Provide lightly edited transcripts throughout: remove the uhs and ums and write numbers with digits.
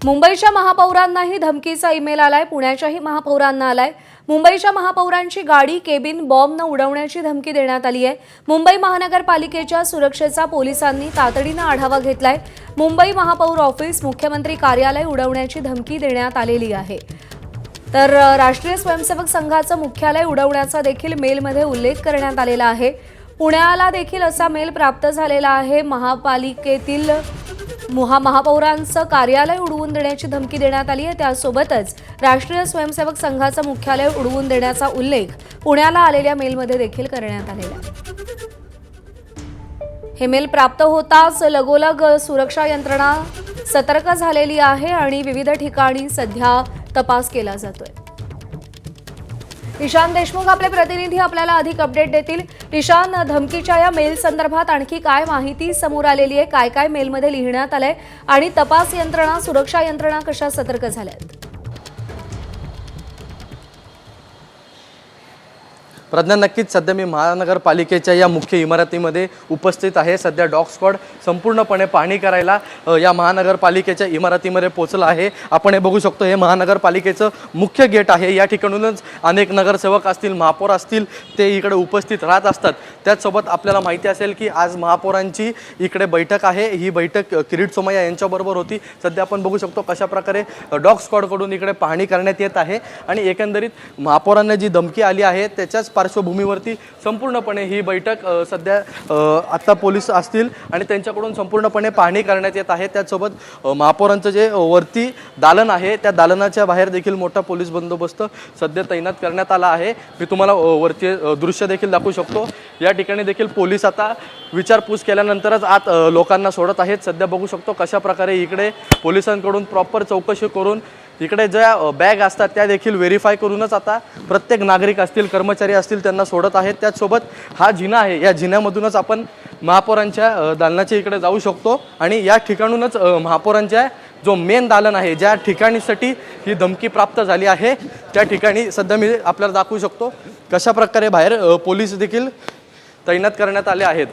मुंबईच्या महापौरांनाही धमकीचा ईमेल आलाय। पुण्याच्याही महापौरांना आलाय। मुंबईच्या महापौरांची गाडी केबिन बॉम्बनं उडवण्याची धमकी देण्यात आली आहे। मुंबई महानगरपालिकेच्या सुरक्षेचा पोलिसांनी तातडीने आढावा घेतलाय। मुंबई महापौर ऑफिस, मुख्यमंत्री कार्यालय उडवण्याची धमकी देण्यात आलेली आहे। तर राष्ट्रीय स्वयंसेवक संघाचं मुख्यालय उडवण्याचा देखील मेलमध्ये उल्लेख करण्यात आलेला आहे। पुण्याला देखील असा मेल प्राप्त झालेला आहे। महापालिकेतील महापौरांचं कार्यालय उडवून देण्याची धमकी देण्यात आली आहे। त्यासोबतच राष्ट्रीय स्वयंसेवक संघाचं मुख्यालय उडवून देण्याचा उल्लेख पुण्याला आलेल्या मेलमध्ये देखील करण्यात आलेला आहे। हे मेल प्राप्त होताच लगोलग सुरक्षा यंत्रणा सतर्क झालेली आहे आणि विविध ठिकाणी सध्या तपास केला जातोय। ईशान देशमुख आपले प्रतिनिधी आपल्याला अधिक अपडेट देतील। ईशान, धमकीच्या या मेल संदर्भात आणखी काय माहिती समोर आलेली आहे? काय काय मेलमध्ये लिहिण्यात आलंय आणि तपास यंत्रणा, सुरक्षा यंत्रणा कशा सतर्क झाल्यात? प्रज्ञा, नक्कीच सध्या मी महानगरपालिकेच्या या मुख्य इमारतीमध्ये उपस्थित आहे। सध्या डॉग स्क्वॉड संपूर्णपणे पाहणी करायला या महानगरपालिकेच्या इमारतीमध्ये पोहोचला आहे। आपण हे बघू शकतो, हे महानगरपालिकेचं मुख्य गेट आहे। या ठिकाणूनच अनेक नगरसेवक असतील, महापौर असतील, ते इकडे उपस्थित राहत असतात। त्याचसोबत आपल्याला माहिती असेल की आज महापौरांची इकडे बैठक आहे। ही बैठक किरीट सोमय्या यांच्याबरोबर होती। सध्या आपण बघू शकतो कशा प्रकारे डॉग स्क्वॉडकडून इकडे पाहणी करण्यात येत आहे आणि एकंदरीत महापौरांना जी धमकी आली आहे त्याच्याच पार्श्वभूमीवरती संपूर्णपणे ही बैठक सध्या आता पोलीस असतील आणि त्यांच्याकडून संपूर्णपणे पाहणी करण्यात येत आहे। त्याचसोबत महापौरांचं जे वरती दालन आहे त्या दालनाच्या बाहेर देखील मोठा पोलीस बंदोबस्त सध्या तैनात करण्यात आला आहे। मी तुम्हाला वरती दृश्य देखील दाखवू शकतो। या ठिकाणी देखील पोलीस आता विचारपूस केल्यानंतरच आत लोकांना सोडत आहेत। सध्या बघू शकतो कशा प्रकारे इकडे पोलिसांकडून प्रॉपर चौकशी करून इकडे ज्या बॅग असतात त्या देखील व्हेरीफाय करूनच आता प्रत्येक नागरिक असतील, कर्मचारी असतील, त्यांना सोडत आहेत। त्याचसोबत हा जिना आहे, या जिन्यामधूनच आपण महापौरांच्या दालनाच्या इकडे जाऊ शकतो आणि या ठिकाणूनच महापौरांच्या जो मेन दालन आहे, ज्या ठिकाणीसाठी ही धमकी प्राप्त झाली आहे, त्या ठिकाणी सध्या मी आपल्याला दाखवू शकतो कशा प्रकारे बाहेर पोलीस देखील तैनात करण्यात आले आहेत।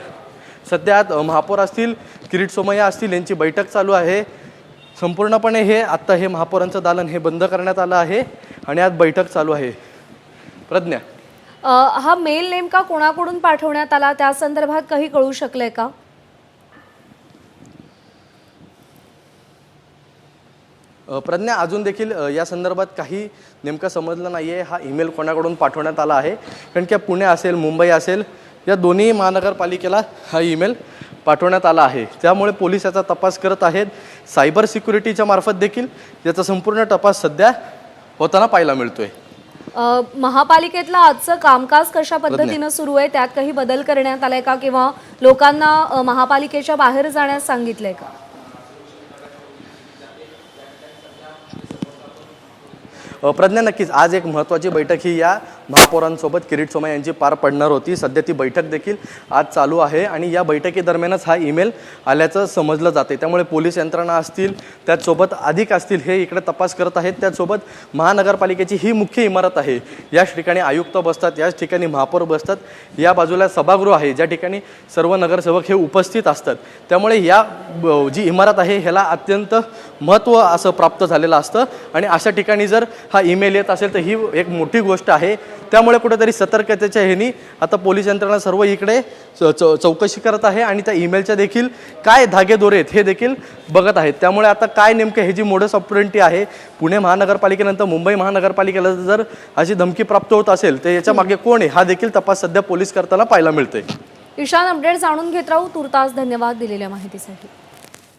सध्या महापौर असतील, किरीट सोमय्या असतील, यांची बैठक चालू आहे। संपूर्णपणे हे आत्ता हे महापौरांचं दालन हे बंद करण्यात आलं आहे आणि आज बैठक चालू आहे। प्रज्ञा, हा मेल नेमका कोणाकडून पाठवण्यात आला, त्या संदर्भात काही कळू शकलंय का? प्रज्ञा, अजून देखील या संदर्भात काही नेमकं समजलं नाही आहे। हा ईमेल कोणाकडून पाठवण्यात आला आहे, कारण की पुणे असेल, मुंबई असेल, या दोन्ही महानगरपालिकेला हा ईमेल पाठवण्यात आला आहे। त्यामुळे पोलीस याचा तपास करत आहेत। सायबर सिक्युरिटीच्या मार्फत देखील याचा संपूर्ण तपास सध्या होताना पाहायला मिळतोय। महापालिकेतलं आजचं कामकाज कशा पद्धतीने सुरू आहे, त्यात काही बदल करण्यात आलाय का किंवा लोकांना महापालिकेच्या बाहेर जाण्यास सांगितलंय का? प्रज्ञा, नक्कीच आज एक महत्त्वाची बैठक ही या महापौरांसोबत किरीट सोमय्या यांची पार पडणार होती। सध्या ती बैठक देखील आज चालू आहे आणि या बैठकीदरम्यानच हा ईमेल आल्याचं समजलं जाते। त्यामुळे पोलीस यंत्रणा असतील, त्याचसोबत अधिक असतील, हे इकडे तपास करत आहेत। त्याचसोबत महानगरपालिकेची ही मुख्य इमारत आहे, याच ठिकाणी आयुक्त बसतात, याच ठिकाणी महापौर बसतात, या बाजूला सभागृह आहे ज्या ठिकाणी सर्व नगरसेवक हे उपस्थित असतात। त्यामुळे या जी इमारत आहे ह्याला अत्यंत महत्त्व असं प्राप्त झालेलं असतं आणि अशा ठिकाणी जर हा ईमेल येत असेल तर ही एक मोठी गोष्ट आहे। त्यामुळे कुठेतरी सतर्कतेच्या ह्यानी आता पोलीस यंत्रणा सर्व इकडे चौकशी करत आहे आणि त्या ईमेलच्या देखील काय धागेदोरे आहेत हे देखील बघत आहेत। त्यामुळे आता काय नेमकं हे जी मोडस ऑपरेंडी आहे, पुणे महानगरपालिकेनंतर मुंबई महानगरपालिकेला जर अशी धमकी प्राप्त होत असेल तर याच्या मागे कोण आहे, हा देखील तपास सध्या पोलीस करताना पाहायला मिळतोय। ईशान, अपडेट जाणून घेत राहू। तुर्तास धन्यवाद दिलेल्या माहितीसाठी।